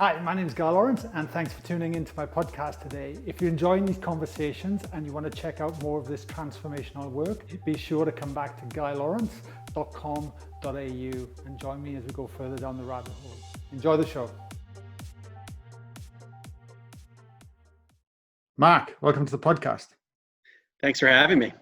Hi, my name is Guy Lawrence and thanks for tuning into my podcast today. If you're enjoying these conversations and you want to check out more of this transformational work, be sure to come back to guylawrence.com.au and join me as we go further down the rabbit hole. Enjoy the show. Mark, welcome to the podcast. Thanks for having me.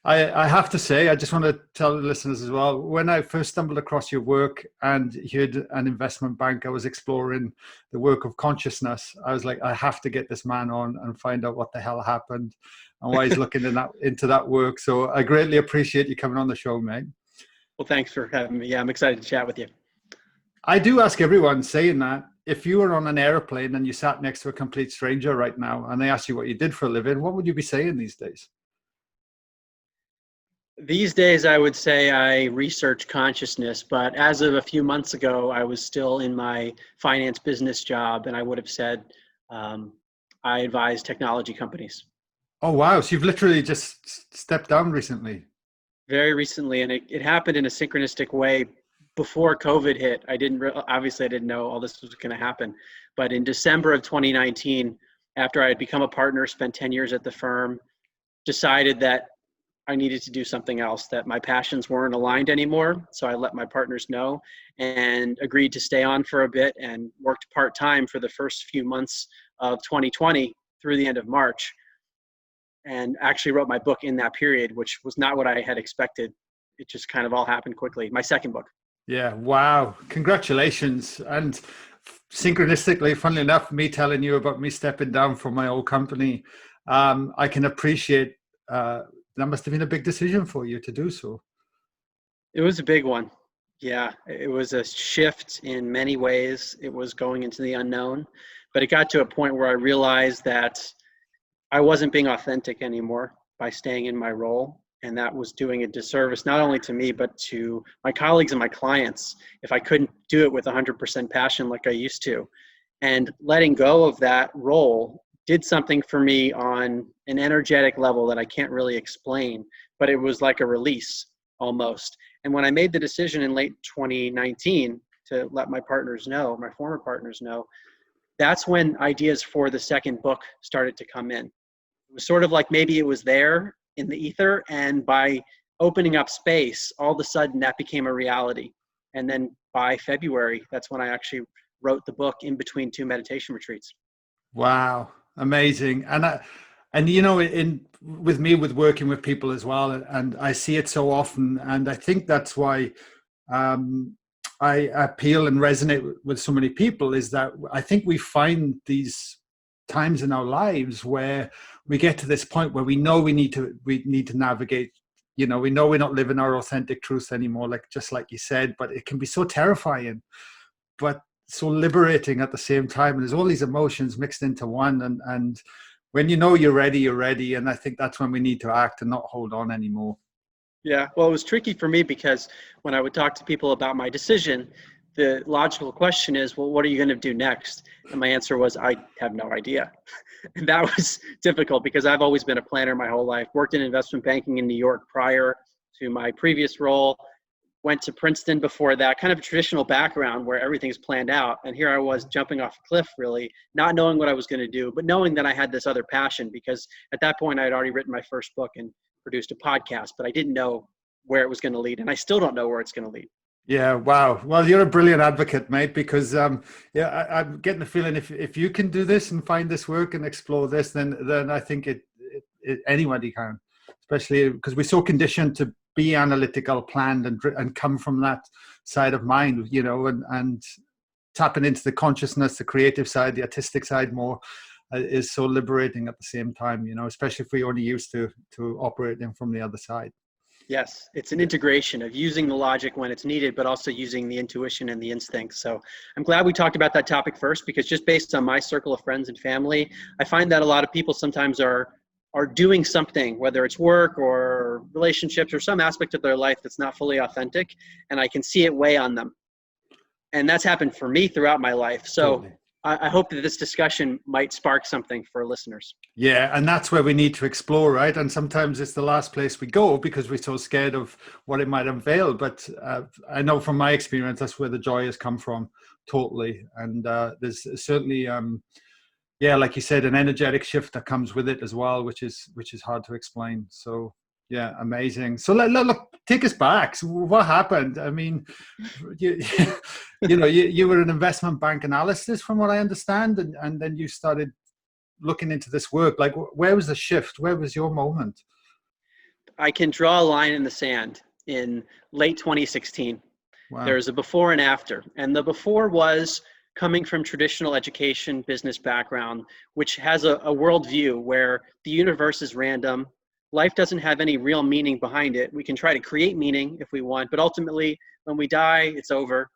I have to say, I just want to tell the listeners as well, when I first stumbled across your work and heard an investment bank, I was exploring the work of consciousness. I was like, I have to get this man on and find out what the hell happened and why he's looking into that work. So I greatly appreciate you coming on the show, mate. Well, thanks for having me. Yeah, I'm excited to chat with you. I do ask everyone saying that, if you were on an airplane and you sat next to a complete stranger right now and they asked you what you did for a living, what would you be saying these days? These days, I would say I research consciousness, but as of a few months ago, I was still in my finance business job, and I would have said I advise technology companies. Oh, wow. So you've literally just stepped down recently. Very recently, and it happened in a synchronistic way. Before COVID hit, obviously I didn't know all this was going to happen, but in December of 2019, after I had become a partner, spent 10 years at the firm, decided that I needed to do something else, that my passions weren't aligned anymore. So I let my partners know and agreed to stay on for a bit and worked part-time for the first few months of 2020 through the end of March. And actually wrote my book in that period, which was not what I had expected. It just kind of all happened quickly. My second book. Yeah. Wow. Congratulations. And synchronistically, funnily enough, me telling you about me stepping down from my old company, I can appreciate that must have been a big decision for you to do so. It was a big one. Yeah, it was a shift in many ways. It was going into the unknown, but it got to a point where I realized that I wasn't being authentic anymore by staying in my role. And that was doing a disservice, not only to me, but to my colleagues and my clients, if I couldn't do it with 100% passion like I used to. And letting go of that role did something for me on an energetic level that I can't really explain, but it was like a release almost. And when I made the decision in late 2019 to let my partners know, my former partners know, that's when ideas for the second book started to come in. It was sort of like maybe it was there in the ether, and by opening up space, all of a sudden that became a reality. And then by February, that's when I actually wrote the book in between two meditation retreats. Wow. Amazing. And you know, with working with people as well, and I see it so often, and I think that's why I appeal and resonate with so many people, is that I think we find these times in our lives where we get to this point where we know we need to navigate. You know, we know we're not living our authentic truth anymore, just like you said, but it can be so terrifying, but so liberating at the same time. And there's all these emotions mixed into one. And when you know you're ready. And I think that's when we need to act and not hold on anymore. Yeah, well, it was tricky for me because when I would talk to people about my decision, the logical question is, well, what are you going to do next? And my answer was, I have no idea. And that was difficult because I've always been a planner my whole life, worked in investment banking in New York prior to my previous role, went to Princeton before that, kind of a traditional background where everything's planned out. And here I was jumping off a cliff, really, not knowing what I was going to do, but knowing that I had this other passion, because at that point I had already written my first book and produced a podcast, but I didn't know where it was going to lead. And I still don't know where it's going to lead. Yeah. Wow. Well, you're a brilliant advocate, mate, because I'm getting the feeling if you can do this and find this work and explore this, then I think anybody can, especially because we're so conditioned to be analytical, planned, and come from that side of mind, you know, and tapping into the consciousness, the creative side, the artistic side more is so liberating at the same time, you know, especially if we're only used to operating from the other side. Yes, it's an integration of using the logic when it's needed, but also using the intuition and the instincts. So I'm glad we talked about that topic first, because just based on my circle of friends and family, I find that a lot of people sometimes are doing something, whether it's work or relationships or some aspect of their life that's not fully authentic, and I can see it weigh on them. And that's happened for me throughout my life. So totally. I hope that this discussion might spark something for listeners. Yeah, and that's where we need to explore, right? And sometimes it's the last place we go because we're so scared of what it might unveil. But I know from my experience, that's where the joy has come from. totally. And there's certainly, yeah, like you said, an energetic shift that comes with it as well, which is hard to explain. So yeah, amazing. So look, take us back. So what happened? I mean, you, you were an investment bank analyst, from what I understand, and then you started looking into this work. Like, where was the shift? Where was your moment? I can draw a line in the sand in late 2016. Wow. There's a before and after. And the before was coming from traditional education, business background, which has a worldview where the universe is random. Life doesn't have any real meaning behind it. We can try to create meaning if we want, but ultimately, when we die, it's over.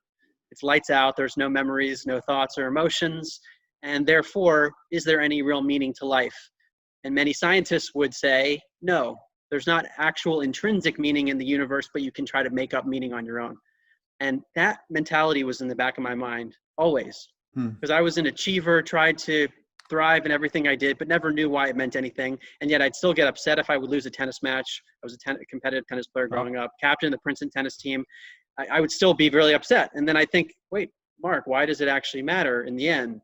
It's lights out. There's no memories, no thoughts or emotions. And therefore, is there any real meaning to life? And many scientists would say, no, there's not actual intrinsic meaning in the universe, but you can try to make up meaning on your own. And that mentality was in the back of my mind always, because I was an achiever, tried to thrive in everything I did, but never knew why it meant anything. And yet I'd still get upset if I would lose a tennis match. I was a competitive tennis player growing up, captain of the Princeton tennis team. I would still be really upset. And then I think, wait, Mark, why does it actually matter in the end?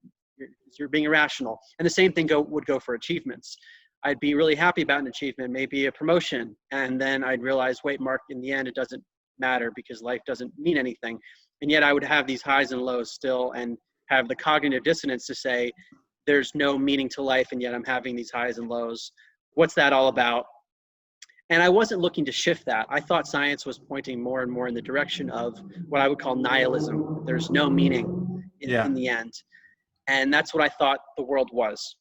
You're being irrational. And the same thing would go for achievements. I'd be really happy about an achievement, maybe a promotion. And then I'd realize, wait, Mark, in the end, it doesn't matter because life doesn't mean anything. And yet I would have these highs and lows still and have the cognitive dissonance to say, there's no meaning to life, and yet I'm having these highs and lows. What's that all about? And I wasn't looking to shift that. I thought science was pointing more and more in the direction of what I would call nihilism. There's no meaning in the end. And that's what I thought the world was.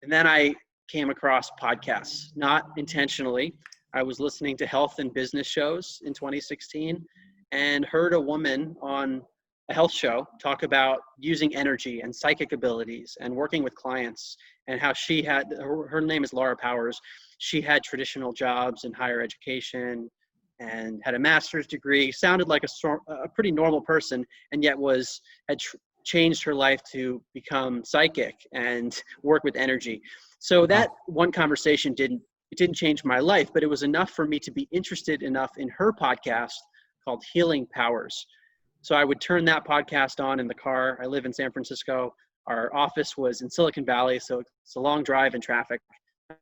And then I came across podcasts, not intentionally. I was listening to health and business shows in 2016 and heard a woman on a health show talk about using energy and psychic abilities and working with clients, and how she had, her name is Laura Powers. She had traditional jobs in higher education and had a master's degree, sounded like a pretty normal person, and yet had changed her life to become psychic and work with energy. So that one conversation didn't change my life, but it was enough for me to be interested enough in her podcast called Healing Powers. So I would turn that podcast on in the car. I live in San Francisco. Our office was in Silicon Valley, so it's a long drive in traffic.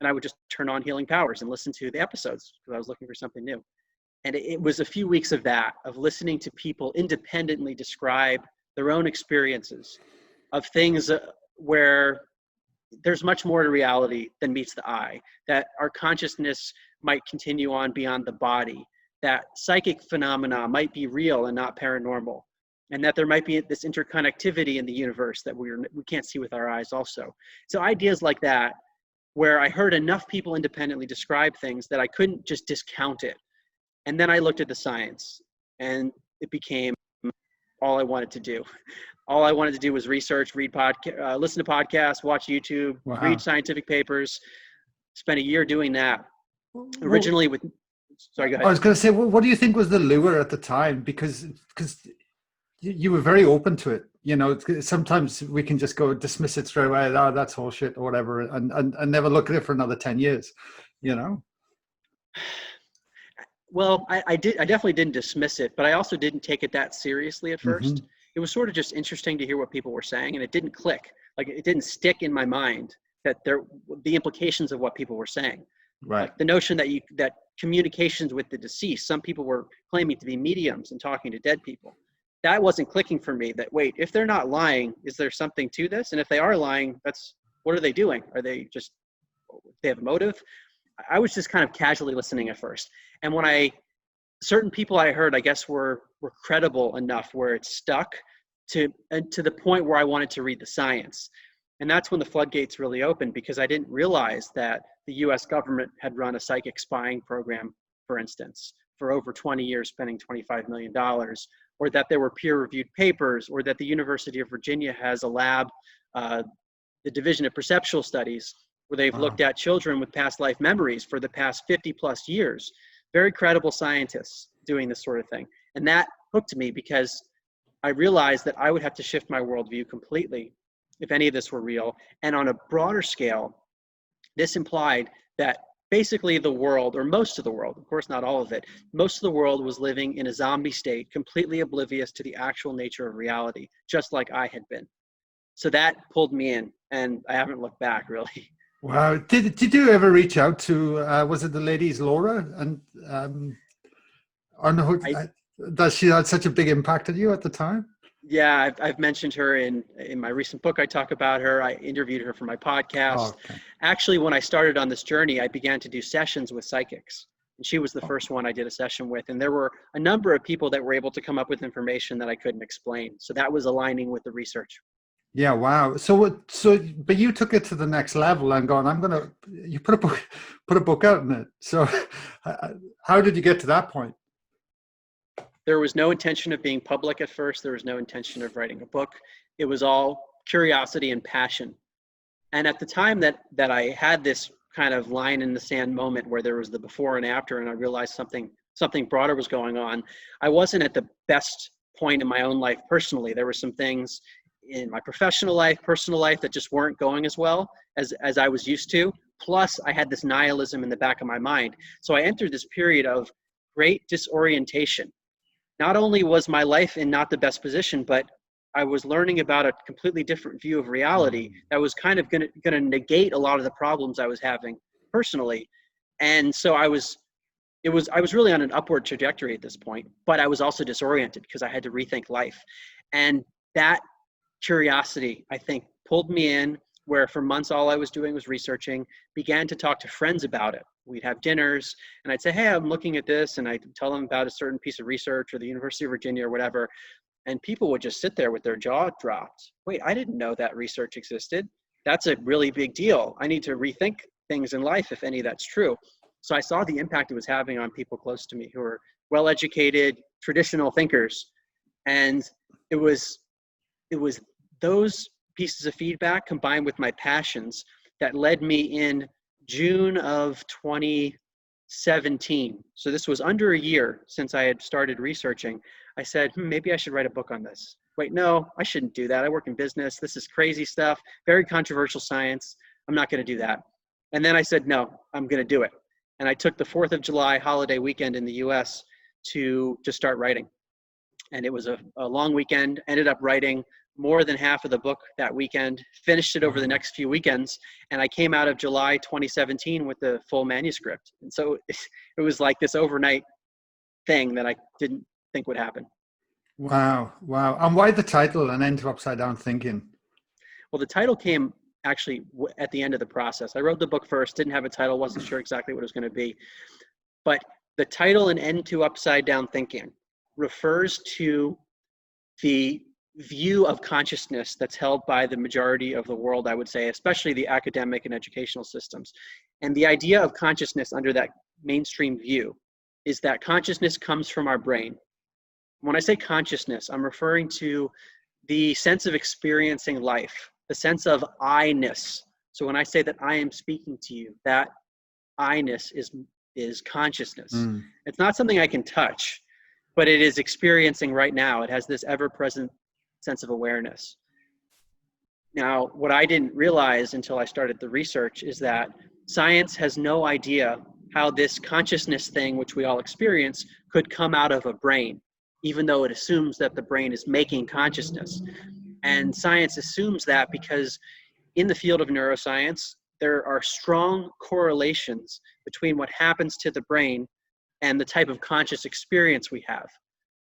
And I would just turn on Healing Powers and listen to the episodes because I was looking for something new. And it was a few weeks of that, of listening to people independently describe their own experiences of things where there's much more to reality than meets the eye, that our consciousness might continue on beyond the body, that psychic phenomena might be real and not paranormal, and that there might be this interconnectivity in the universe that we can't see with our eyes also. So ideas like that, where I heard enough people independently describe things that I couldn't just discount it. And then I looked at the science, and it became all I wanted to do. All I wanted to do was research, read listen to podcasts, watch YouTube, read scientific papers. Spent a year doing that. Originally with, sorry, go ahead. I was going to say, what do you think was the lure at the time? Because you were very open to it. You know, sometimes we can just go dismiss it straight away. Oh, that's bullshit or whatever, and never look at it for another 10 years. You know. Well, I definitely didn't dismiss it, but I also didn't take it that seriously at first. Mm-hmm. It was sort of just interesting to hear what people were saying, and it didn't click. Like, it didn't stick in my mind that the implications of what people were saying. Right. Like the notion that communications with the deceased, some people were claiming to be mediums and talking to dead people. That wasn't clicking for me. That, wait, if they're not lying, is there something to this? And if they are lying, what are they doing? Are they they have a motive? I was just kind of casually listening at first. And when certain people I heard, I guess, were credible enough where it stuck to the point where I wanted to read the science. And that's when the floodgates really opened, because I didn't realize that the US government had run a psychic spying program, for instance, for over 20 years, spending $25 million, or that there were peer-reviewed papers, or that the University of Virginia has a lab, the Division of Perceptual Studies, where they've looked at children with past life memories for the past 50 plus years. Very credible scientists doing this sort of thing. And that hooked me, because I realized that I would have to shift my worldview completely if any of this were real. And on a broader scale, this implied that basically the world, or most of the world, of course not all of it, most of the world was living in a zombie state, completely oblivious to the actual nature of reality, just like I had been. So that pulled me in, and I haven't looked back, really. Wow. Did you ever reach out to, was it the ladies, Laura? And on I does she had such a big impact on you at the time? Yeah, I've mentioned her in my recent book. I talk about her. I interviewed her for my Oh, podcast. okay. Actually, when I started on this journey, I began to do sessions with psychics. And she was the Oh, first one I did a session with. And there were a number of people that were able to come up with information that I couldn't explain. So that was aligning with the research. yeah. Wow. So but you took it to the next level and gone, you put a book out in it. So how did you get to that point? There was no intention of being public at first. There was no intention of writing a book. It was all curiosity and passion. And at the time that I had this kind of line in the sand moment where there was the before and after, and I realized something broader was going on, I wasn't at the best point in my own life personally. There were some things in my professional life, personal life, that just weren't going as well as I was used to. Plus, I had this nihilism in the back of my mind. So I entered this period of great disorientation. Not only was my life in not the best position, but I was learning about a completely different view of reality that was kind of going to negate a lot of the problems I was having personally. And so I was really on an upward trajectory at this point, but I was also disoriented because I had to rethink life. And that curiosity, I think, pulled me in, where for months all I was doing was researching, began to talk to friends about it. We'd have dinners and I'd say, hey, I'm looking at this, and I'd tell them about a certain piece of research or the University of Virginia or whatever. And people would just sit there with their jaw dropped. Wait, I didn't know that research existed. That's a really big deal. I need to rethink things in life if any of that's true. So I saw the impact it was having on people close to me who were well-educated, traditional thinkers. And it was those pieces of feedback combined with my passions that led me in June of 2017. So this was under a year since I had started researching. I said, maybe I should write a book on this. Wait, no, I shouldn't do that. I work in business. This is crazy stuff, very controversial science. I'm not going to do that. And then I said, no, I'm going to do it. And I took the 4th of July holiday weekend in the US to start writing. And it was a long weekend, ended up writing more than half of the book that weekend, finished it over the next few weekends, and I came out of July 2017 with the full manuscript. And so it was like this overnight thing that I didn't think would happen. Wow. Wow. And why the title, An End to Upside Down Thinking? Well, the title came actually at the end of the process. I wrote the book first, didn't have a title, wasn't sure exactly what it was going to be. But the title, An End to Upside Down Thinking, refers to the view of consciousness that's held by the majority of the world, I would say, especially the academic and educational systems. And the idea of consciousness under that mainstream view is that consciousness comes from our brain. When I say consciousness, I'm referring to the sense of experiencing life, the sense of I-ness. So when I say that I am speaking to you, that I-ness is consciousness. Mm. It's not something I can touch, but it is experiencing right now. It has this ever-present sense of awareness. Now, what I didn't realize until I started the research is that science has no idea how this consciousness thing, which we all experience, could come out of a brain, even though it assumes that the brain is making consciousness. And science assumes that because in the field of neuroscience, there are strong correlations between what happens to the brain and the type of conscious experience we have.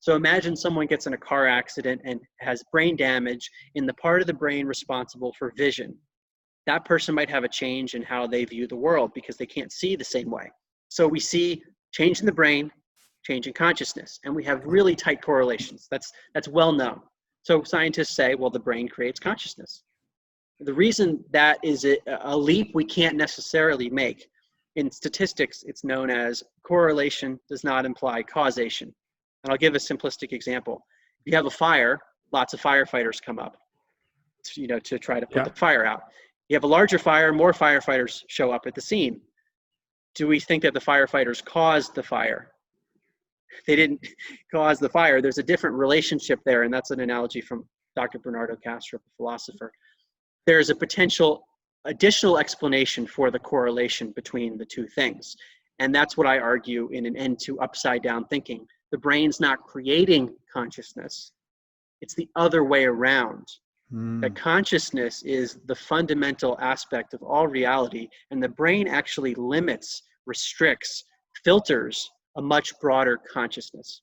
So imagine someone gets in a car accident and has brain damage in the part of the brain responsible for vision. That person might have a change in how they view the world because they can't see the same way. So we see change in the brain, change in consciousness, and we have really tight correlations. That's well known. So scientists say, well, the brain creates consciousness. The reason that is a leap we can't necessarily make. In statistics, it's known as correlation does not imply causation. And I'll give a simplistic example. If you have a fire, lots of firefighters come up, to try to put the fire out. You have a larger fire, more firefighters show up at the scene. Do we think that the firefighters caused the fire? They didn't cause the fire. There's a different relationship there, and that's an analogy from Dr. Bernardo Kastrup, a philosopher. There's a potential additional explanation for the correlation between the two things. And that's what I argue in an end to upside down thinking. The brain's not creating consciousness. It's the other way around. That consciousness is the fundamental aspect of all reality, and the brain actually limits, restricts, filters a much broader consciousness.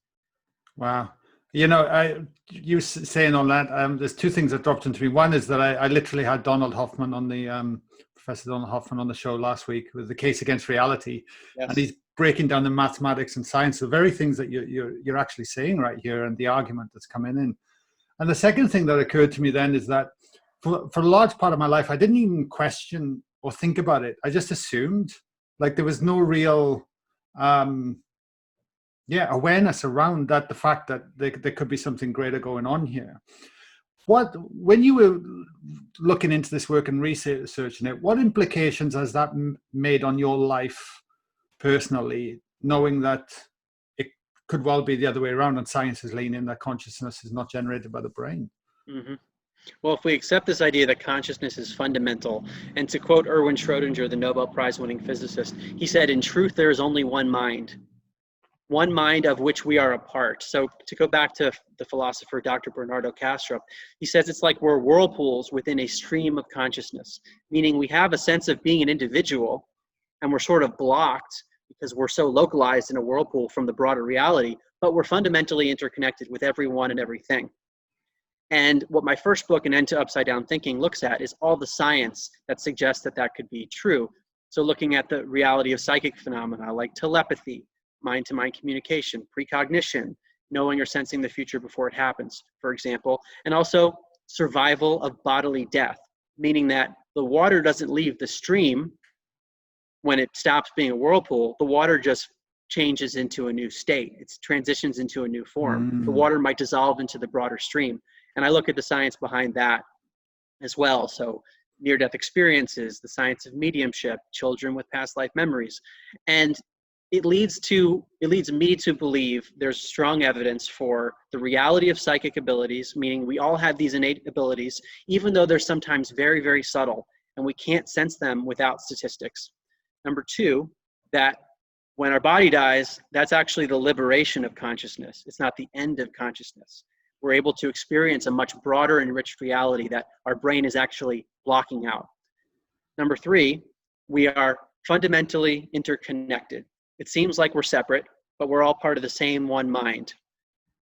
Wow. You saying all that, there's two things that dropped into me. One is that I literally had Donald Hoffman on the, Professor Donald Hoffman on the show last week with the case against reality. Yes. And he's breaking down the mathematics and science, the very things that you're actually saying right here, and the argument that's coming in. And the second thing that occurred to me then is that for a large part of my life, I didn't even question or think about it. I just assumed, like, there was no real awareness around that, the fact that there could be something greater going on here. When you were looking into this work and researching it, what implications has that made on your life personally, knowing that it could well be the other way around and science is leaning that consciousness is not generated by the brain? Mm-hmm. Well, if we accept this idea that consciousness is fundamental, and to quote Erwin Schrödinger, the Nobel Prize-winning physicist, he said, "In truth, there is only one mind of which we are a part." So to go back to the philosopher, Dr. Bernardo Castro, he says it's like we're whirlpools within a stream of consciousness, meaning we have a sense of being an individual, and we're sort of blocked because we're so localized in a whirlpool from the broader reality, but we're fundamentally interconnected with everyone and everything. And what my first book, An End to Upside Down Thinking, looks at is all the science that suggests that that could be true. So looking at the reality of psychic phenomena like telepathy, mind-to-mind communication, precognition, knowing or sensing the future before it happens, for example, and also survival of bodily death, meaning that the water doesn't leave the stream when it stops being a whirlpool. The water just changes into a new state. It transitions into a new form. The water might dissolve into the broader stream. And I look at the science behind that as well. So near-death experiences, the science of mediumship, children with past life memories. And it leads me to believe there's strong evidence for the reality of psychic abilities, meaning we all have these innate abilities, even though they're sometimes very, very subtle, and we can't sense them without statistics. Number two, that when our body dies, that's actually the liberation of consciousness. It's not the end of consciousness. We're able to experience a much broader, enriched reality that our brain is actually blocking out. Number three, we are fundamentally interconnected. It seems like we're separate, but we're all part of the same one mind.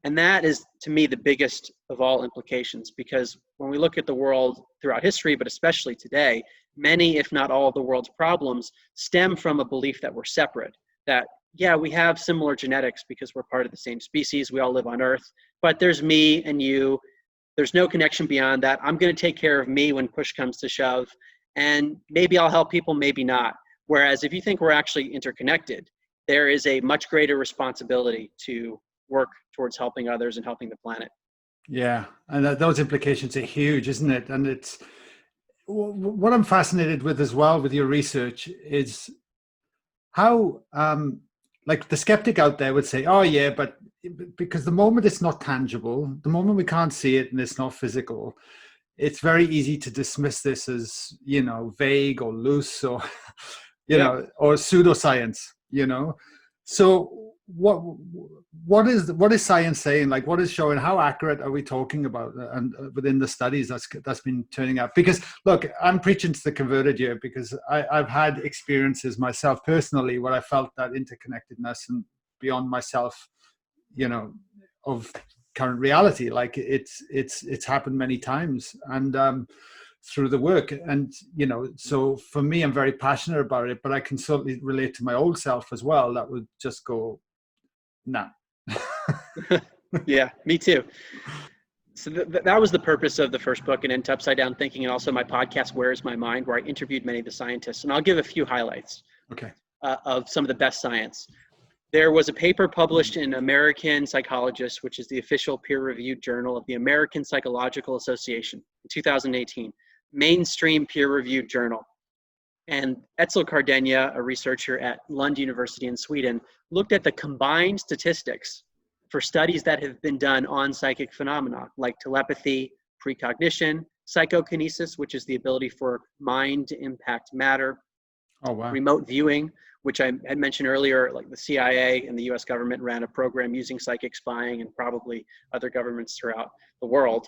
And that is, to me, the biggest of all implications, because when we look at the world throughout history, but especially today, many, if not all, of the world's problems stem from a belief that we're separate, that, yeah, we have similar genetics because we're part of the same species, we all live on Earth, but there's me and you, there's no connection beyond that. I'm going to take care of me when push comes to shove, and maybe I'll help people, maybe not. Whereas if you think we're actually interconnected, there is a much greater responsibility to work towards helping others and helping the planet. Yeah, and those implications are huge, isn't it? And it's what I'm fascinated with as well with your research is how, like the skeptic out there would say, oh yeah, but because the moment it's not tangible, the moment we can't see it and it's not physical, it's very easy to dismiss this as, vague or loose or, or pseudoscience, So what is science saying? Like, what is showing? How accurate are we talking about? And within the studies that's been turning up, because look, I'm preaching to the converted here, because I've had experiences myself personally where I felt that interconnectedness and beyond myself, of current reality. Like it's happened many times, and through the work, and so for me, I'm very passionate about it, but I can certainly relate to my old self as well that would just go, nah. Yeah, me too. So that was the purpose of the first book, and into Upside Down Thinking, and also my podcast, Where is My Mind, where I interviewed many of the scientists. And I'll give a few highlights of some of the best science. There was a paper published in American Psychologist, which is the official peer-reviewed journal of the American Psychological Association, in 2018, mainstream peer-reviewed journal. And Etzel Cardenia, a researcher at Lund University in Sweden, looked at the combined statistics for studies that have been done on psychic phenomena like telepathy, precognition, psychokinesis, which is the ability for mind to impact matter, Oh, wow. remote viewing, which I had mentioned earlier, like the CIA and the US government ran a program using psychic spying, and probably other governments throughout the world.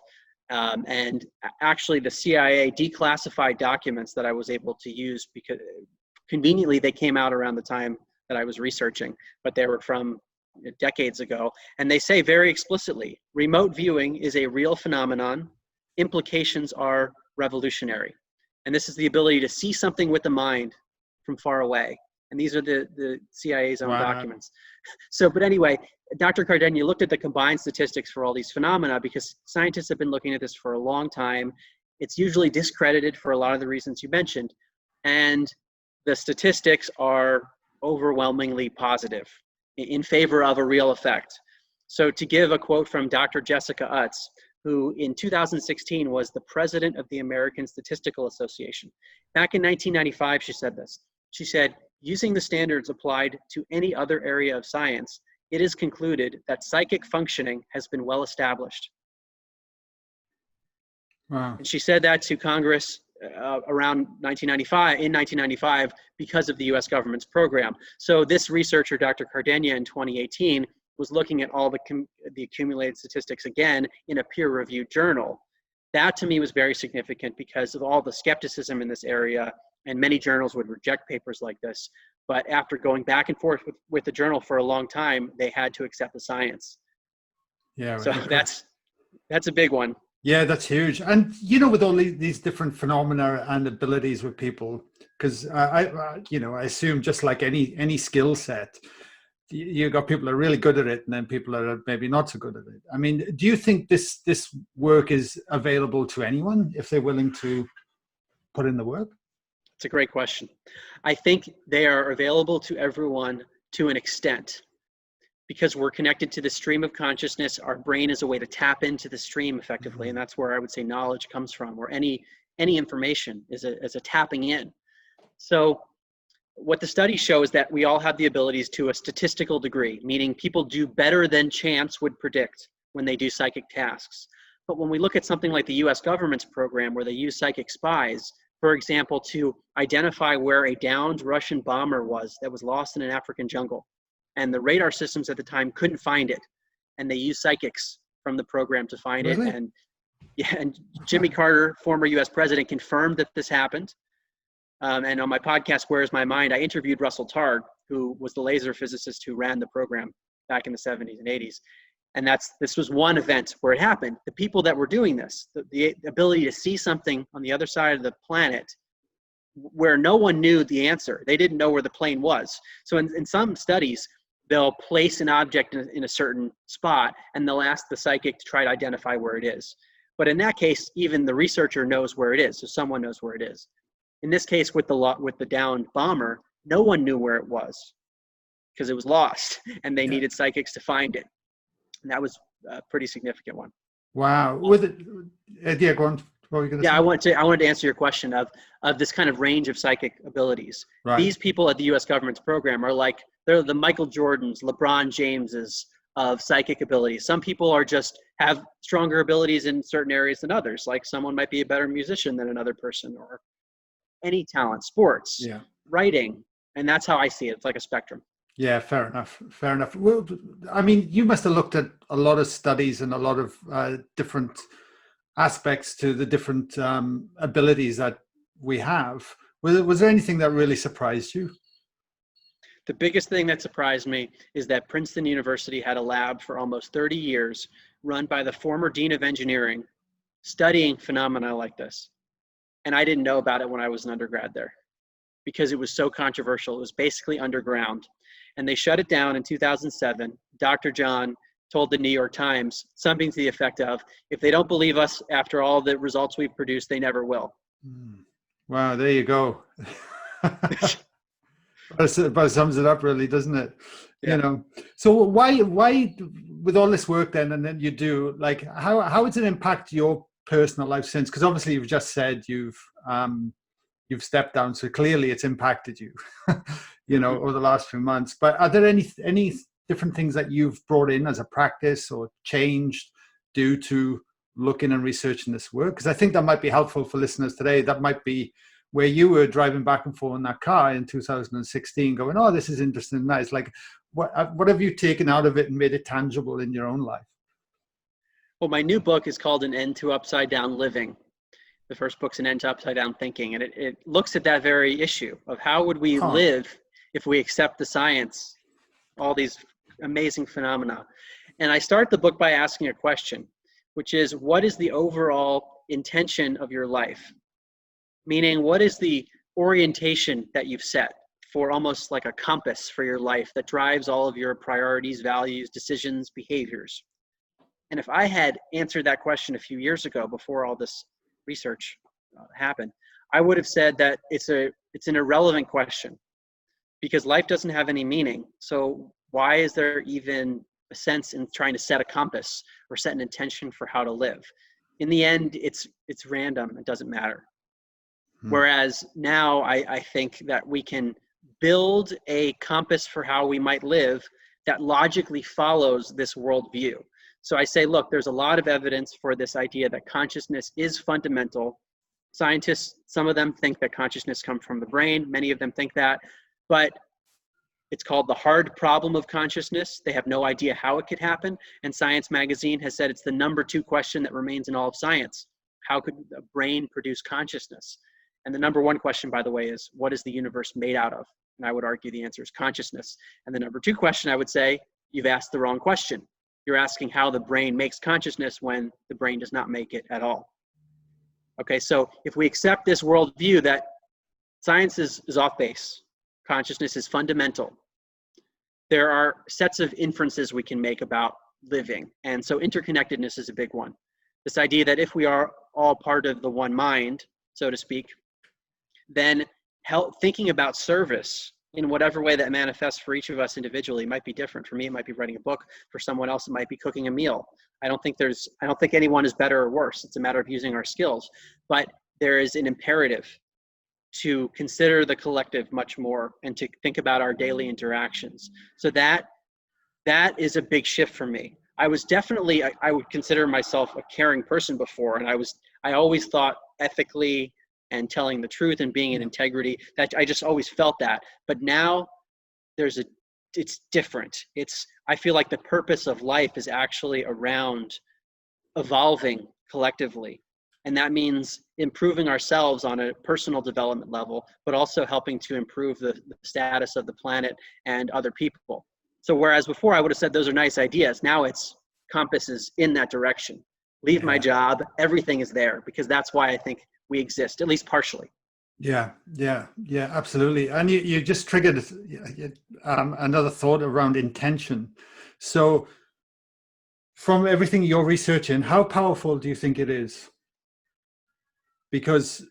And actually the CIA declassified documents that I was able to use because conveniently they came out around the time that I was researching, but they were from decades ago. And they say very explicitly, remote viewing is a real phenomenon. Implications are revolutionary. And this is the ability to see something with the mind from far away. And these are the CIA's own documents. So, but anyway, Dr. Cardenio looked at the combined statistics for all these phenomena because scientists have been looking at this for a long time. It's usually discredited for a lot of the reasons you mentioned. And the statistics are overwhelmingly positive in favor of a real effect. So to give a quote from Dr. Jessica Utz, who in 2016 was the president of the American Statistical Association. Back in 1995, she said this. She said, using the standards applied to any other area of science, it is concluded that psychic functioning has been well established. Wow. And she said that to Congress around 1995 because of the US government's program. So this researcher, Dr. Cardenio, in 2018, was looking at all the accumulated statistics again in a peer-reviewed journal. That to me was very significant because of all the skepticism in this area, and many journals would reject papers like this. But after going back and forth with the journal for a long time, they had to accept the science. Yeah. So that's a big one. Yeah, that's huge. And, with all these different phenomena and abilities with people, because I assume just like any skill set, you got people that are really good at it and then people that are maybe not so good at it. I mean, do you think this work is available to anyone if they're willing to put in the work? It's a great question. I think they are available to everyone to an extent because we're connected to the stream of consciousness. Our brain is a way to tap into the stream effectively. And that's where I would say knowledge comes from, or any information is a tapping in. So what the studies show is that we all have the abilities to a statistical degree, meaning people do better than chance would predict when they do psychic tasks. But when we look at something like the US government's program where they use psychic spies, for example, to identify where a downed Russian bomber was that was lost in an African jungle, and the radar systems at the time couldn't find it, and they used psychics from the program to find it. And Jimmy Carter, former US president, confirmed that this happened. And on my podcast, Where's My Mind, I interviewed Russell Targ, who was the laser physicist who ran the program back in the 70s and 80s. And this was one event where it happened. The people that were doing this, the ability to see something on the other side of the planet where no one knew the answer. They didn't know where the plane was. So in some studies, they'll place an object in a certain spot and they'll ask the psychic to try to identify where it is. But in that case, even the researcher knows where it is. So someone knows where it is. In this case, with the downed bomber, no one knew where it was because it was lost and they needed psychics to find it. And that was a pretty significant one. Wow. Go on. What were you going to say? I wanted to answer your question of this kind of range of psychic abilities. Right. These people at the US government's program they're the Michael Jordans, LeBron Jameses of psychic abilities. Some people have stronger abilities in certain areas than others. Like someone might be a better musician than another person, or any talent, sports, writing. And that's how I see it. It's like a spectrum. Yeah, fair enough. Well, I mean, you must have looked at a lot of studies and a lot of different aspects to the different abilities that we have. Was there anything that really surprised you? The biggest thing that surprised me is that Princeton University had a lab for almost 30 years run by the former dean of engineering studying phenomena like this. And I didn't know about it when I was an undergrad there because it was so controversial. It was basically underground. And they shut it down in 2007. Dr. John told the New York Times something to the effect of, if they don't believe us after all the results we've produced, they never will. Wow, there you go. But sums it up really, doesn't it? Yeah. So why with all this work then, and then you do, like, how does it impact your personal life since? Because obviously you've just said you've stepped down, so clearly it's impacted you, over the last few months. But are there any different things that you've brought in as a practice or changed due to looking and researching this work? Because I think that might be helpful for listeners today. That might be where you were driving back and forth in that car in 2016 going, oh, this is interesting. Nice. Like, what have you taken out of it and made it tangible in your own life? Well, my new book is called An End to Upside Down Living. The first book's An End to Upside Down Thinking. And it looks at that very issue of how would we live if we accept the science, all these amazing phenomena. And I start the book by asking a question, which is, what is the overall intention of your life? Meaning, what is the orientation that you've set for, almost like a compass for your life that drives all of your priorities, values, decisions, behaviors? And if I had answered that question a few years ago, before all this research happened, I would have said that it's an irrelevant question, because life doesn't have any meaning. So why is there even a sense in trying to set a compass or set an intention for how to live? In the end, it's random. It doesn't matter. Whereas now I think that we can build a compass for how we might live that logically follows this worldview. So I say, look, there's a lot of evidence for this idea that consciousness is fundamental. Scientists, some of them think that consciousness comes from the brain. Many of them think that, but it's called the hard problem of consciousness. They have no idea how it could happen. And Science magazine has said it's the #2 question that remains in all of science. How could a brain produce consciousness? And the #1 question, by the way, is what is the universe made out of? And I would argue the answer is consciousness. And the #2 question, I would say, you've asked the wrong question. You're asking how the brain makes consciousness when the brain does not make it at all. Okay, so if we accept this worldview that science is off base, consciousness is fundamental, there are sets of inferences we can make about living. And so interconnectedness is a big one. This idea that if we are all part of the one mind, so to speak, then thinking about service in whatever way that manifests for each of us individually might be different. For me, it might be writing a book. For someone else, it might be cooking a meal. I don't think anyone is better or worse. It's a matter of using our skills. But there is an imperative to consider the collective much more and to think about our daily interactions. So that is a big shift for me. I was definitely, I would consider myself a caring person before, and I always thought ethically and telling the truth and being in integrity, that I just always felt that. But now it's different. I feel like the purpose of life is actually around evolving collectively. And that means improving ourselves on a personal development level, but also helping to improve the status of the planet and other people. So whereas before I would have said those are nice ideas, now it's compass is in that direction. Leave my job, everything is there, because that's why I think we exist, at least partially. Yeah, absolutely. And you just triggered another thought around intention. So from everything you're researching, how powerful do you think it is? Because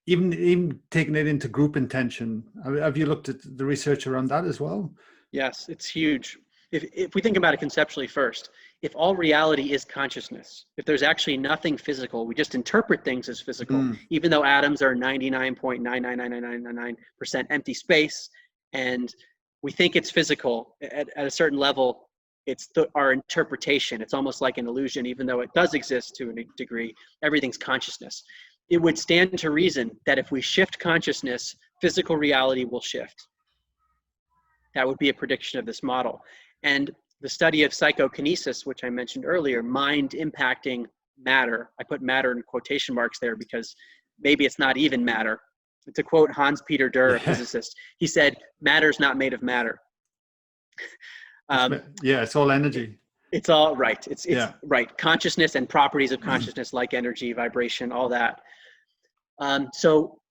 even taking it into group intention, have you looked at the research around that as well? Yes, it's huge. If we think about it conceptually first, if all reality is consciousness, if there's actually nothing physical, we just interpret things as physical, even though atoms are 99.99999% empty space, and we think it's physical at a certain level, it's our interpretation. It's almost like an illusion, even though it does exist to a degree. Everything's consciousness. It would stand to reason that if we shift consciousness, physical reality will shift. That would be a prediction of this model. And the study of psychokinesis, which I mentioned earlier, mind impacting matter. I put matter in quotation marks there because maybe it's not even matter. To quote Hans Peter Durr, a physicist, he said, "Matter's not made of matter." It's all energy. It's all right. It's right. Consciousness and properties of consciousness, like energy, vibration, all that. So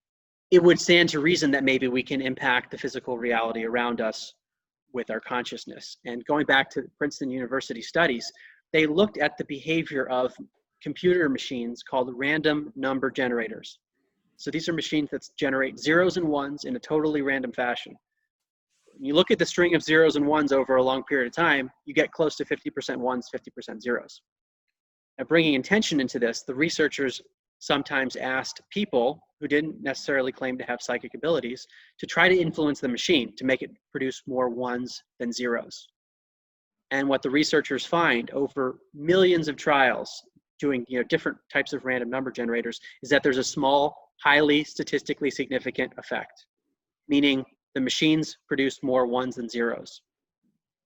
it would stand to reason that maybe we can impact the physical reality around us with our consciousness. And going back to Princeton University studies, they looked at the behavior of computer machines called random number generators. So these are machines that generate zeros and ones in a totally random fashion. When you look at the string of zeros and ones over a long period of time, you get close to 50% ones, 50% zeros. Now, bringing intention into this, the researchers sometimes asked people who didn't necessarily claim to have psychic abilities to try to influence the machine to make it produce more ones than zeros. And what the researchers find over millions of trials doing different types of random number generators is that there's a small, highly statistically significant effect, meaning the machines produce more ones than zeros,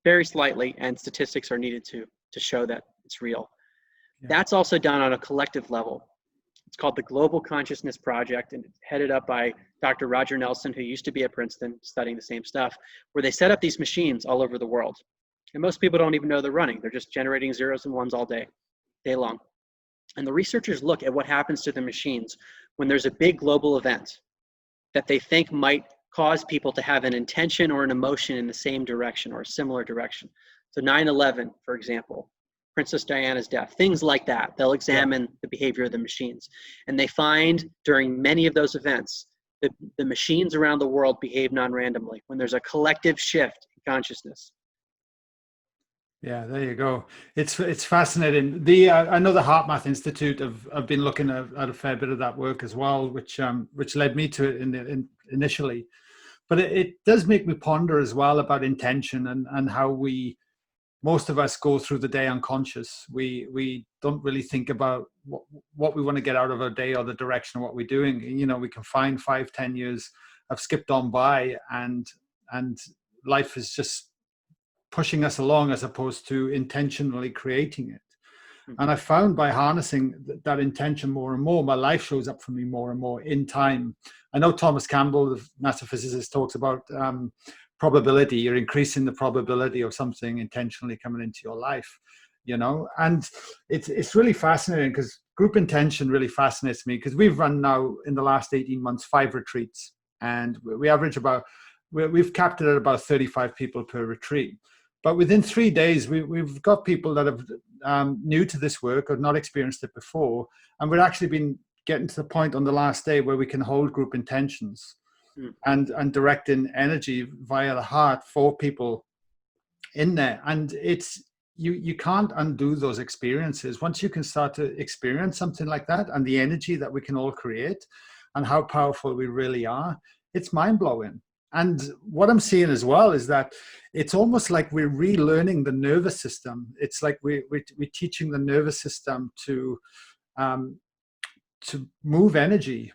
very slightly, and statistics are needed to show that it's real. Yeah. That's also done on a collective level. It's called the Global Consciousness Project, and it's headed up by Dr. Roger Nelson, who used to be at Princeton studying the same stuff, where they set up these machines all over the world. And most people don't even know they're running. They're just generating zeros and ones all day long. And the researchers look at what happens to the machines when there's a big global event that they think might cause people to have an intention or an emotion in the same direction or a similar direction. So 9/11, for example, Princess Diana's death, things like that. They'll examine the behavior of the machines. And they find during many of those events that the machines around the world behave non-randomly when there's a collective shift in consciousness. Yeah, there you go. It's fascinating. I know the HeartMath Institute have been looking at a fair bit of that work as well, which led me to it initially. But it does make me ponder as well about intention and how most of us go through the day unconscious. We don't really think about what we want to get out of our day or the direction of what we're doing. We can find 5-10 years have skipped on by, and life is just pushing us along as opposed to intentionally creating it. And I found by harnessing that intention more and more, my life shows up for me more and more in time. I know Thomas Campbell, the master physicist, talks about probability. You're increasing the probability of something intentionally coming into your life, and it's really fascinating because group intention really fascinates me, because we've run now in the last 18 months 5 retreats, and we average we've capped it at about 35 people per retreat. But within 3 days, we've got people that have new to this work or not experienced it before. And we're actually been getting to the point on the last day where we can hold group intentions and direct in energy via the heart for people in there. And it's you can't undo those experiences. Once you can start to experience something like that and the energy that we can all create and how powerful we really are, it's mind-blowing. And what I'm seeing as well is that it's almost like we're relearning the nervous system. It's like we're teaching the nervous system to move energy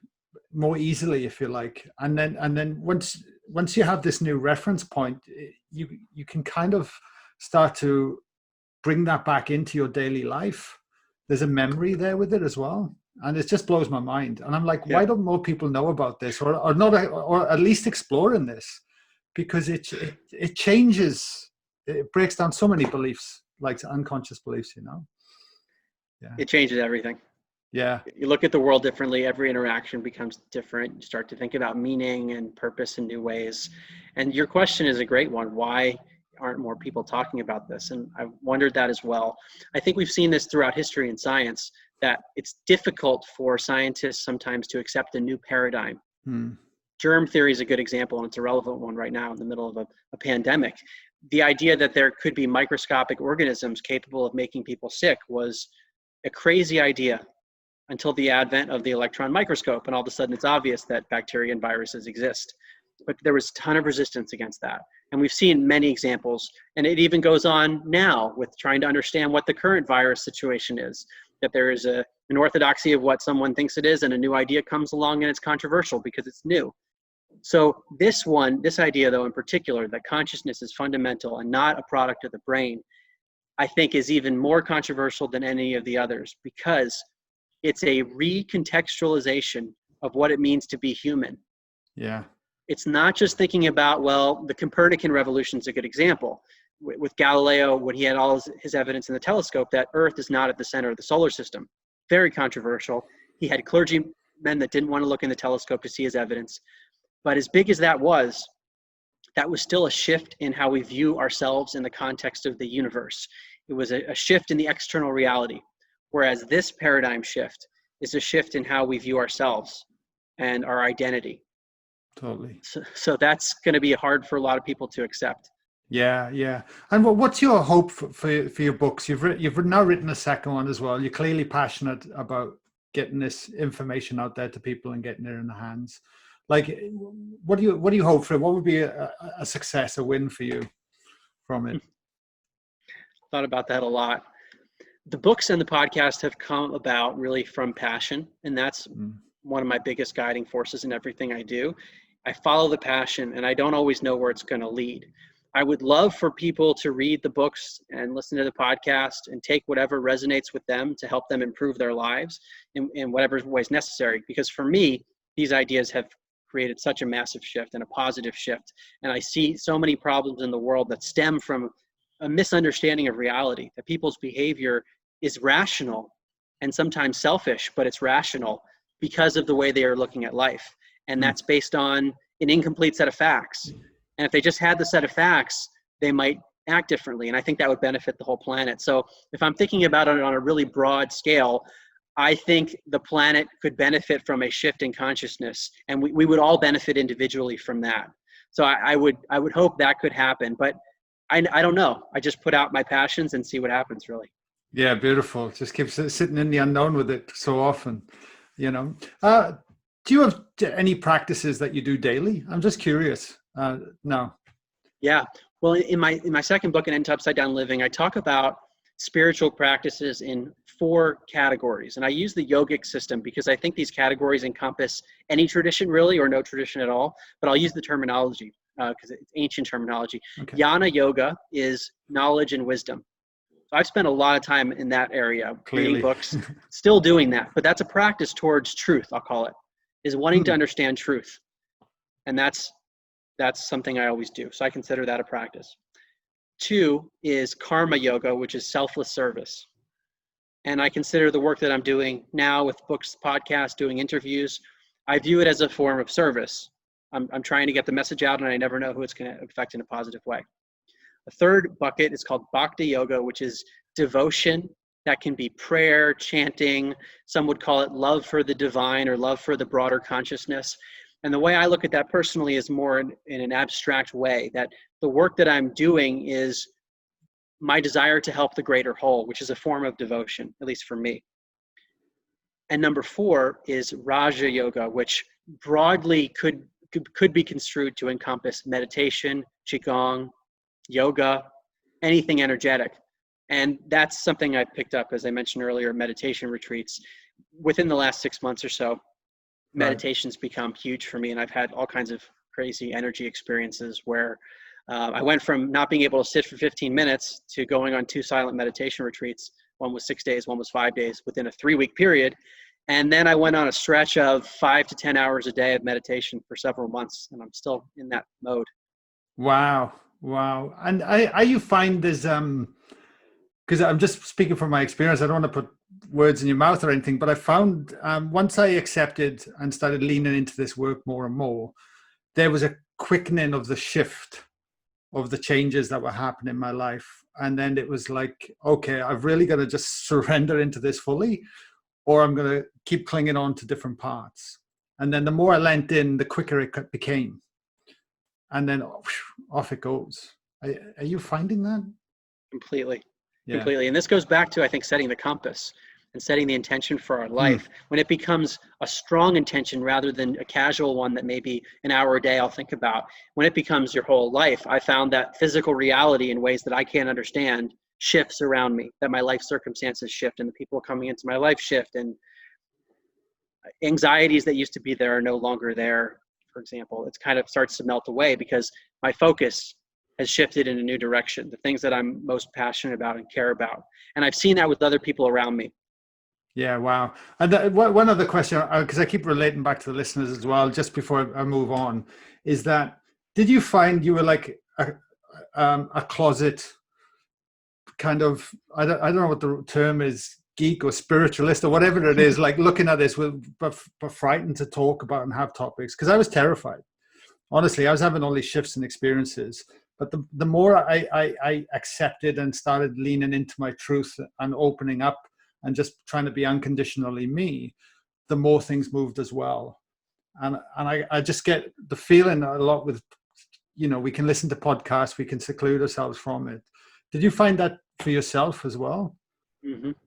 more easily, if you like. And then once you have this new reference point, you can kind of start to bring that back into your daily life. There's a memory there with it as well. And it just blows my mind. And I'm like, why don't more people know about this, or not, or at least exploring this? Because it changes, it breaks down so many beliefs, like unconscious beliefs, Yeah. It changes everything. Yeah. You look at the world differently. Every interaction becomes different. You start to think about meaning and purpose in new ways. And your question is a great one. Why aren't more people talking about this? And I've wondered that as well. I think we've seen this throughout history and science, that it's difficult for scientists sometimes to accept a new paradigm. Germ theory is a good example, and it's a relevant one right now in the middle of a pandemic. The idea that there could be microscopic organisms capable of making people sick was a crazy idea until the advent of the electron microscope, and all of a sudden it's obvious that bacteria and viruses exist. But there was a ton of resistance against that. And we've seen many examples, and it even goes on now with trying to understand what the current virus situation is, that there is an orthodoxy of what someone thinks it is, and a new idea comes along and it's controversial because it's new. So this idea though in particular, that consciousness is fundamental and not a product of the brain, I think is even more controversial than any of the others, because it's a recontextualization of what it means to be human. Yeah. It's not just thinking about, well, the Copernican revolution is a good example. With Galileo, when he had all his evidence in the telescope that Earth is not at the center of the solar system. Very controversial. He had clergymen that didn't want to look in the telescope to see his evidence. But as big as that was still a shift in how we view ourselves in the context of the universe. It was a shift in the external reality. Whereas this paradigm shift is a shift in how we view ourselves and our identity. Totally. So that's going to be hard for a lot of people to accept. Yeah. And what's your hope for your books? You've now written a second one as well. You're clearly passionate about getting this information out there to people and getting it in their hands. Like, what do you hope for? What would be a success, a win for you from it? thought about that a lot. The books and the podcast have come about really from passion, and that's one of my biggest guiding forces in everything I do. I follow the passion, and I don't always know where it's going to lead. I would love for people to read the books and listen to the podcast and take whatever resonates with them to help them improve their lives in whatever way is necessary. Because for me, these ideas have created such a massive shift and a positive shift. And I see so many problems in the world that stem from a misunderstanding of reality, that people's behavior is rational and sometimes selfish, but it's rational because of the way they are looking at life. And that's based on an incomplete set of facts. And if they just had the set of facts, they might act differently. And I think that would benefit the whole planet. So if I'm thinking about it on a really broad scale, I think the planet could benefit from a shift in consciousness, and we would all benefit individually from that. So I would hope that could happen, but I don't know. I just put out my passions and see what happens, really. Yeah, beautiful. Just keep sitting in the unknown with it so often, you know. Do you have any practices that you do daily? I'm just curious. No. Yeah. Well, in my second book, An End to Upside Down Living, I talk about spiritual practices in 4 categories. And I use the yogic system because I think these categories encompass any tradition really, or no tradition at all. But I'll use the terminology because it's ancient terminology. Okay. Jnana yoga is knowledge and wisdom. So I've spent a lot of time in that area, reading books, still doing that. But that's a practice towards truth, I'll call it, is wanting to understand truth. And that's something I always do. So I consider that a practice. 2 is karma yoga, which is selfless service. And I consider the work that I'm doing now with books, podcasts, doing interviews, I view it as a form of service. I'm trying to get the message out, and I never know who it's going to affect in a positive way. A third bucket is called bhakti yoga, which is devotion. That can be prayer, chanting. Some would call it love for the divine or love for the broader consciousness. And the way I look at that personally is more in an abstract way, that the work that I'm doing is my desire to help the greater whole, which is a form of devotion, at least for me. And number 4 is Raja Yoga, which broadly could be construed to encompass meditation, qigong, yoga, anything energetic. And that's something I picked up, as I mentioned earlier, meditation retreats. Within the last 6 months or so, meditation's become huge for me, and I've had all kinds of crazy energy experiences where I went from not being able to sit for 15 minutes to going on 2 silent meditation retreats. One was 6 days, one was 5 days within a 3-week period. And then I went on a stretch of 5 to 10 hours a day of meditation for several months, and I'm still in that mode. Wow. And you find there's, because I'm just speaking from my experience, I don't want to put words in your mouth or anything, but I found once I accepted and started leaning into this work more and more, there was a quickening of the shift of the changes that were happening in my life. And then it was like, okay, I've really got to just surrender into this fully, or I'm going to keep clinging on to different parts. And then the more I lent in, the quicker it became. And then off it goes. Are you finding that? Completely. And this goes back to, I think, setting the compass and setting the intention for our life. When it becomes a strong intention rather than a casual one that maybe an hour a day I'll think about, when it becomes your whole life, I found that physical reality in ways that I can't understand shifts around me, that my life circumstances shift and the people coming into my life shift, and anxieties that used to be there are no longer there, for example. It kind of starts to melt away because my focus has shifted in a new direction, the things that I'm most passionate about and care about. And I've seen that with other people around me. Yeah, wow. And one other question, because I keep relating back to the listeners as well, just before I move on, is that, did you find you were like a closet kind of, I don't know what the term is, geek or spiritualist or whatever it is, like looking at this, but frightened to talk about and have topics? Because I was terrified. Honestly, I was having all these shifts and experiences. But the more I accepted and started leaning into my truth and opening up and just trying to be unconditionally me, the more things moved as well. And I just get the feeling a lot with, we can listen to podcasts, we can seclude ourselves from it. Did you find that for yourself as well?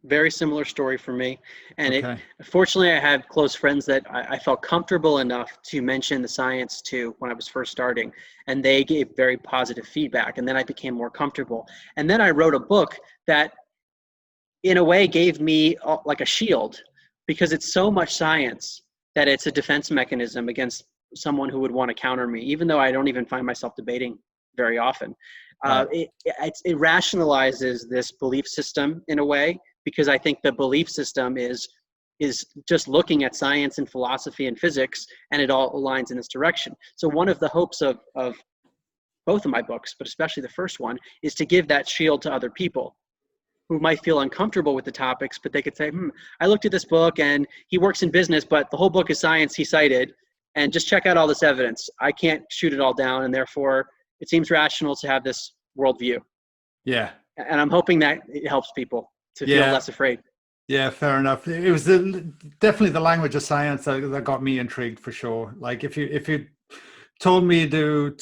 Very similar story for me. And Okay. fortunately, I had close friends that I felt comfortable enough to mention the science to when I was first starting. And they gave very positive feedback. And then I became more comfortable. And then I wrote a book that, in a way, gave me like a shield, because it's so much science that it's a defense mechanism against someone who would want to counter me, even though I don't even find myself debating very often. Right. It rationalizes this belief system in a way, because I think the belief system is just looking at science and philosophy and physics, and it all aligns in this direction. So one of the hopes of both of my books, but especially the first one, is to give that shield to other people who might feel uncomfortable with the topics, but they could say, I looked at this book and he works in business, but the whole book is science he cited, and just check out all this evidence. I can't shoot it all down, and therefore it seems rational to have this worldview. Yeah. And I'm hoping that it helps people to feel Yeah. less afraid. Yeah, fair enough. It was definitely the language of science that got me intrigued for sure. Like if you told me to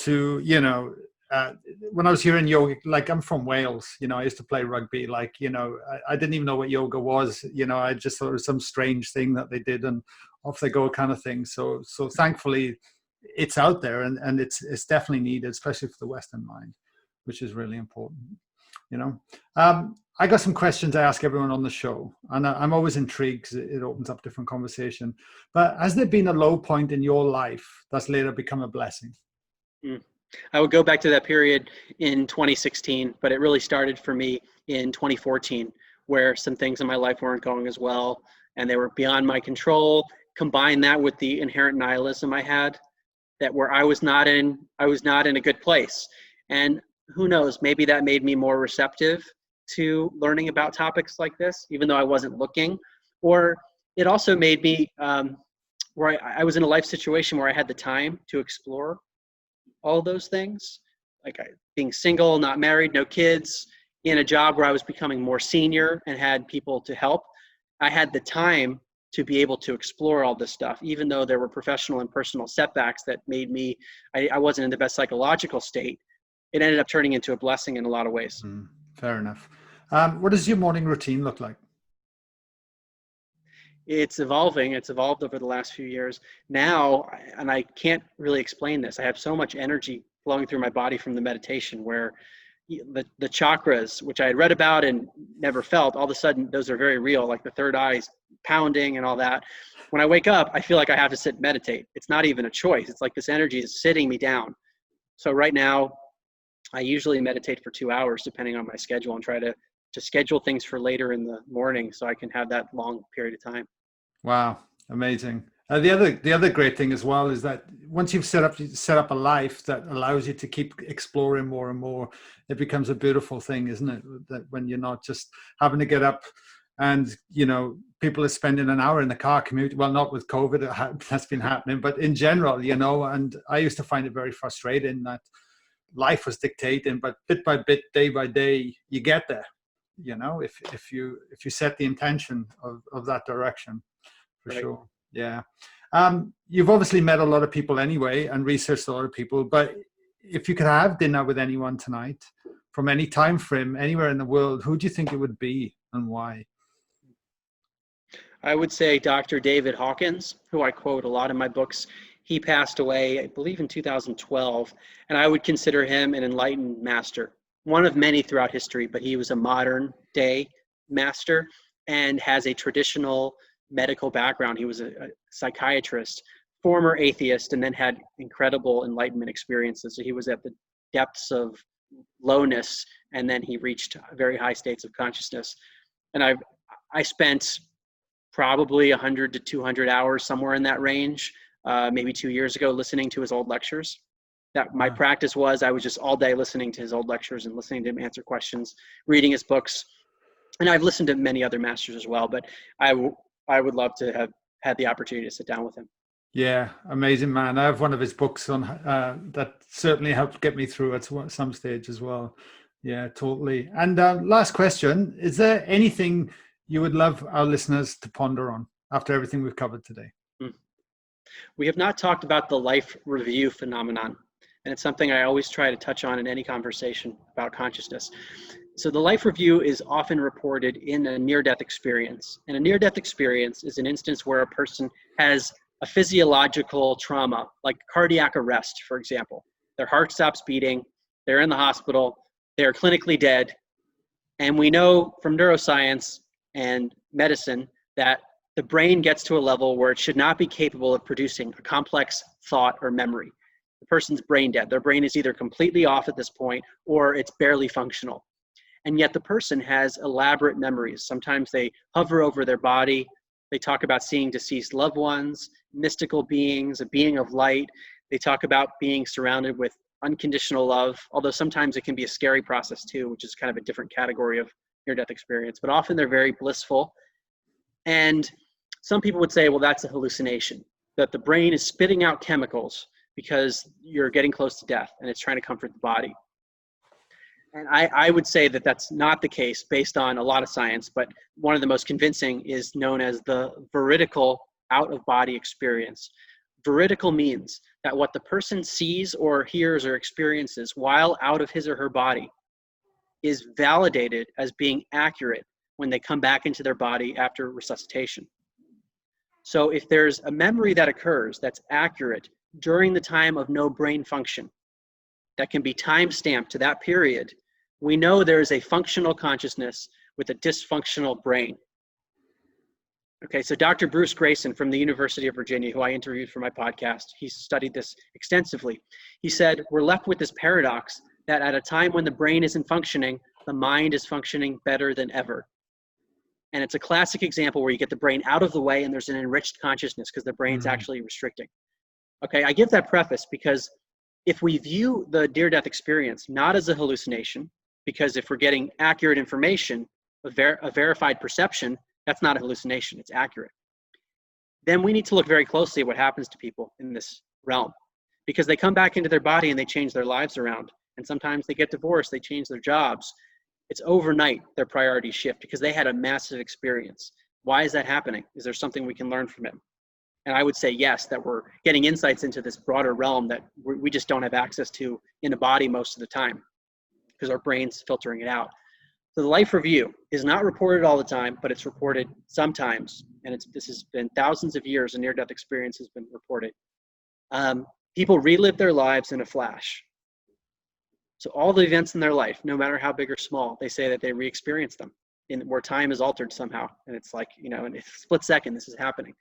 uh, when I was here in yoga, like I'm from Wales, I used to play rugby. Like I didn't even know what yoga was. I just thought it was some strange thing that they did and off they go kind of thing. So thankfully, it's out there and it's definitely needed, especially for the Western mind, which is really important. you know I got some questions I ask everyone on the show, and I'm always intrigued because it opens up different conversation. But has there been a low point in your life that's later become a blessing? I would go back to that period in 2016, but it really started for me in 2014, where some things in my life weren't going as well and they were beyond my control. Combine that with the inherent nihilism I had, that where I was not in a good place. And who knows, maybe that made me more receptive to learning about topics like this, even though I wasn't looking. Or it also made me where I was in a life situation where I had the time to explore all those things, like being single, not married, no kids, in a job where I was becoming more senior and had people to help. I had the time to be able to explore all this stuff, even though there were professional and personal setbacks that made me, I wasn't in the best psychological state. It ended up turning into a blessing in a lot of ways. Fair enough. What does your morning routine look like? It's evolving. It's evolved over the last few years. Now, and I can't really explain this, I have so much energy flowing through my body from the meditation, where the chakras, which I had read about and never felt, all of a sudden those are very real, like the third eye pounding and all that. When I wake up, I feel like I have to sit and meditate. It's not even a choice. It's like this energy is sitting me down. So right now, I usually meditate for 2 hours, depending on my schedule, and try to schedule things for later in the morning so I can have that long period of time. Wow, amazing. The other great thing as well is that once you've set up a life that allows you to keep exploring more and more, it becomes a beautiful thing, isn't it? That when you're not just having to get up and people are spending an hour in the car commute. Well, not with COVID, that's been happening, but in general, and I used to find it very frustrating that life was dictating, but bit by bit, day by day, you get there. If you set the intention of that direction, for Right. sure. Yeah. You've obviously met a lot of people anyway and researched a lot of people, but if you could have dinner with anyone tonight from any time frame, anywhere in the world, who do you think it would be and why? I would say Dr. David Hawkins, who I quote a lot in my books. He passed away, I believe, in 2012, and I would consider him an enlightened master, one of many throughout history, but he was a modern day master and has a traditional medical background. He was a psychiatrist, former atheist, and then had incredible enlightenment experiences. So he was at the depths of lowness, and then he reached very high states of consciousness. And I spent probably 100 to 200 hours, somewhere in that range, maybe 2 years ago, listening to his old lectures. That my Wow. practice was, I was just all day listening to his old lectures and listening to him answer questions, reading his books. And I've listened to many other masters as well, but I would love to have had the opportunity to sit down with him. Yeah, amazing man. I have one of his books on that certainly helped get me through at some stage as well. Yeah, totally. And last question, is there anything you would love our listeners to ponder on after everything we've covered today? We have not talked about the life review phenomenon, and it's something I always try to touch on in any conversation about consciousness. So the life review is often reported in a near-death experience. And a near-death experience is an instance where a person has a physiological trauma, like cardiac arrest, for example. Their heart stops beating, they're in the hospital, they're clinically dead. And we know from neuroscience and medicine that the brain gets to a level where it should not be capable of producing a complex thought or memory. The person's brain dead. Their brain is either completely off at this point or it's barely functional. And yet the person has elaborate memories. Sometimes they hover over their body. They talk about seeing deceased loved ones, mystical beings, a being of light. They talk about being surrounded with unconditional love, although sometimes it can be a scary process too, which is kind of a different category of near-death experience. But often they're very blissful. And some people would say, well, that's a hallucination, that the brain is spitting out chemicals because you're getting close to death and it's trying to comfort the body. And I would say that that's not the case based on a lot of science, but one of the most convincing is known as the veridical out-of-body experience. Veridical means that what the person sees or hears or experiences while out of his or her body is validated as being accurate when they come back into their body after resuscitation. So if there's a memory that occurs that's accurate during the time of no brain function, that can be time-stamped to that period, we know there is a functional consciousness with a dysfunctional brain. Okay, so Dr. Bruce Grayson from the University of Virginia, who I interviewed for my podcast, he studied this extensively. He said, we're left with this paradox that at a time when the brain isn't functioning, the mind is functioning better than ever. And it's a classic example where you get the brain out of the way and there's an enriched consciousness because the brain's actually restricting. Okay, I give that preface because if we view the near-death experience not as a hallucination, because if we're getting accurate information, a verified perception, that's not a hallucination, it's accurate. Then we need to look very closely at what happens to people in this realm, because they come back into their body and they change their lives around. And sometimes they get divorced, they change their jobs. It's overnight their priorities shift because they had a massive experience. Why is that happening? Is there something we can learn from it? And I would say yes, that we're getting insights into this broader realm that we just don't have access to in a body most of the time because our brain's filtering it out. So the life review is not reported all the time, but it's reported sometimes. And this has been thousands of years, a near-death experience has been reported. People relive their lives in a flash. So all the events in their life, no matter how big or small, they say that they re-experience them where time is altered somehow. And it's like, in a split second, this is happening.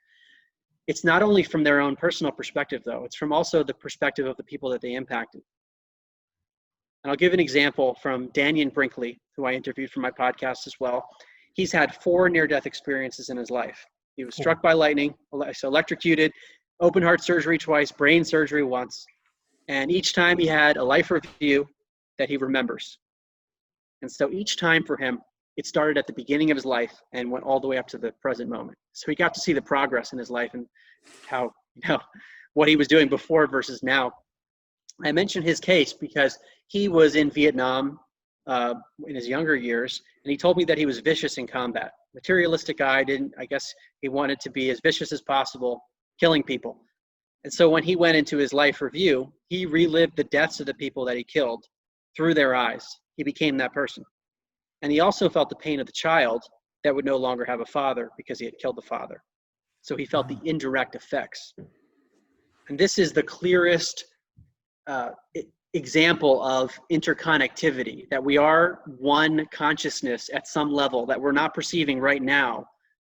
It's not only from their own personal perspective, though. It's from also the perspective of the people that they impacted. And I'll give an example from Dannion Brinkley, who I interviewed for my podcast as well. He's had 4 near-death experiences in his life. He was struck by lightning, so electrocuted, open heart surgery twice, brain surgery once. And each time he had a life review that he remembers. And so each time for him, it started at the beginning of his life and went all the way up to the present moment. So he got to see the progress in his life and how, what he was doing before versus now. I mentioned his case because he was in Vietnam in his younger years, and he told me that he was vicious in combat. Materialistic guy, I guess he wanted to be as vicious as possible, killing people. And so when he went into his life review, he relived the deaths of the people that he killed through their eyes. He became that person. And he also felt the pain of the child that would no longer have a father because he had killed the father. So he felt the indirect effects. And this is the clearest example of interconnectivity, that we are one consciousness at some level that we're not perceiving right now,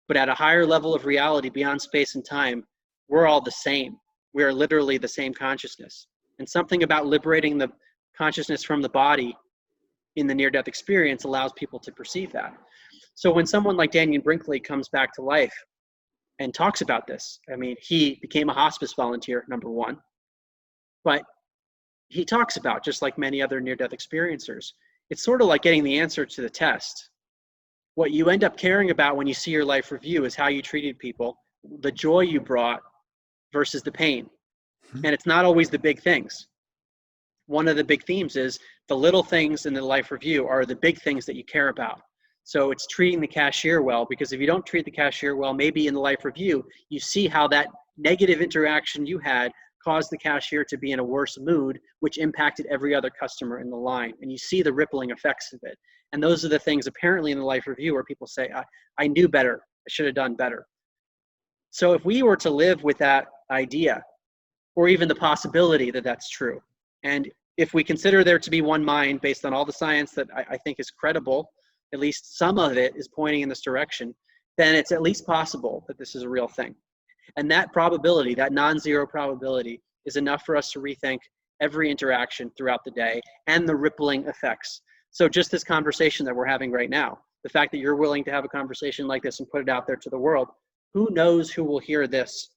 but at a higher level of reality beyond space and time, we're all the same. We are literally the same consciousness. And something about liberating the consciousness from the body in the near-death experience allows people to perceive that. So when someone like Dannion Brinkley comes back to life and talks about this, I mean, he became a hospice volunteer, number one, but he talks about, just like many other near-death experiencers, it's sort of like getting the answer to the test. What you end up caring about when you see your life review is how you treated people, the joy you brought versus the pain. And it's not always the big things. One of the big themes is the little things in the life review are the big things that you care about. So it's treating the cashier well, because if you don't treat the cashier well, maybe in the life review, you see how that negative interaction you had caused the cashier to be in a worse mood, which impacted every other customer in the line. And you see the rippling effects of it. And those are the things apparently in the life review where people say, I knew better, I should have done better. So if we were to live with that idea, or even the possibility that that's true, and if we consider there to be one mind based on all the science that I think is credible, at least some of it is pointing in this direction, then it's at least possible that this is a real thing. And that probability, that non-zero probability, is enough for us to rethink every interaction throughout the day and the rippling effects. So just this conversation that we're having right now, the fact that you're willing to have a conversation like this and put it out there to the world, who knows who will hear this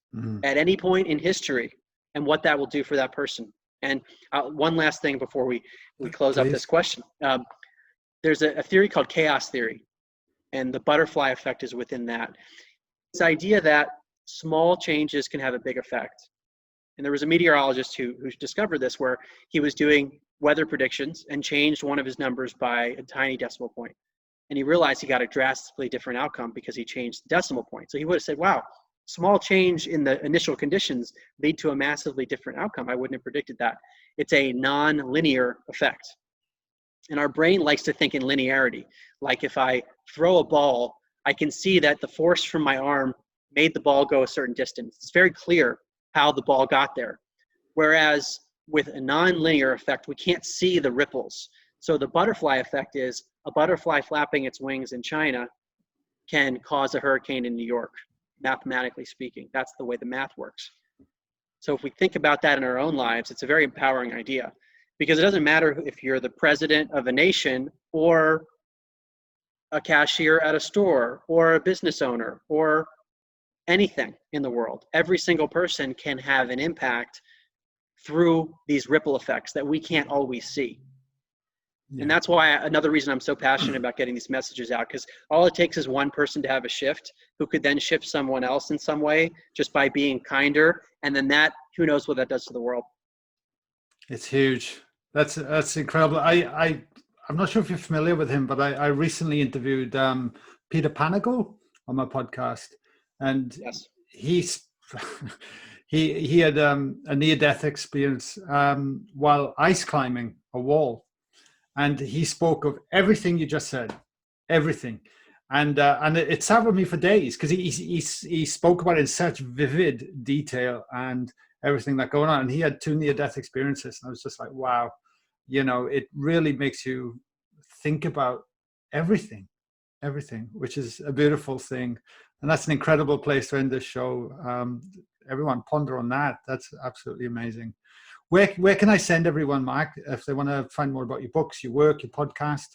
at any point in history and what that will do for that person. And one last thing before we close up this question. There's a theory called chaos theory, and the butterfly effect is within that. This idea that small changes can have a big effect. And there was a meteorologist who discovered this, where he was doing weather predictions and changed one of his numbers by a tiny decimal point. And he realized he got a drastically different outcome because he changed the decimal point. So he would have said, wow, small change in the initial conditions lead to a massively different outcome. I wouldn't have predicted that. It's a non-linear effect. And our brain likes to think in linearity. Like if I throw a ball, I can see that the force from my arm made the ball go a certain distance. It's very clear how the ball got there. Whereas with a non-linear effect, we can't see the ripples. So the butterfly effect is a butterfly flapping its wings in China can cause a hurricane in New York, mathematically speaking. That's the way the math works. So if we think about that in our own lives, it's a very empowering idea, because it doesn't matter if you're the president of a nation or a cashier at a store or a business owner or anything in the world. Every single person can have an impact through these ripple effects that we can't always see. Yeah. And that's why another reason I'm so passionate about getting these messages out, because all it takes is one person to have a shift who could then shift someone else in some way just by being kinder. And then that, who knows what that does to the world. It's huge. That's incredible. I'm not sure if you're familiar with him, but I recently interviewed Peter Panago on my podcast, and yes. he had a near-death experience while ice climbing a wall. And he spoke of everything you just said, everything, and it sat with me for days, because he spoke about it in such vivid detail and everything that going on. And he had 2 near-death experiences, and I was just like, wow, it really makes you think about everything, which is a beautiful thing, and that's an incredible place to end this show. Everyone ponder on that. That's absolutely amazing. Where can I send everyone, Mark, if they want to find more about your books, your work, your podcast?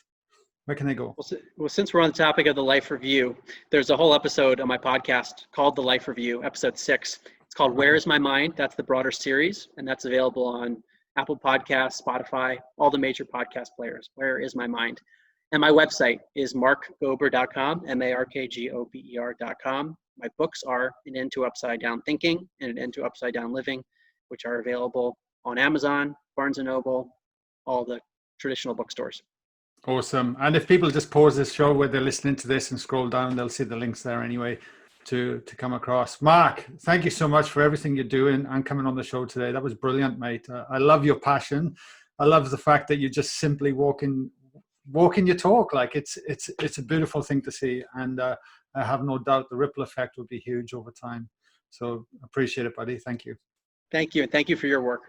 Where can they go? Well, since we're on the topic of the Life Review, there's a whole episode on my podcast called The Life Review, episode 6. It's called Where Is My Mind? That's the broader series, and that's available on Apple Podcasts, Spotify, all the major podcast players. Where Is My Mind? And my website is markgober.com, markgober.com. My books are An End to Upside Down Thinking and An End to Upside Down Living, which are available on Amazon, Barnes & Noble, all the traditional bookstores. Awesome. And if people just pause this show where they're listening to this and scroll down, they'll see the links there anyway to come across. Mark, thank you so much for everything you're doing and coming on the show today. That was brilliant, mate. I love your passion. I love the fact that you just simply walking your talk. Like it's a beautiful thing to see. And I have no doubt the ripple effect will be huge over time. So appreciate it, buddy. Thank you. Thank you. And thank you for your work.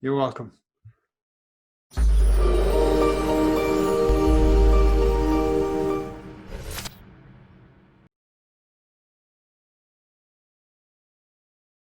You're welcome.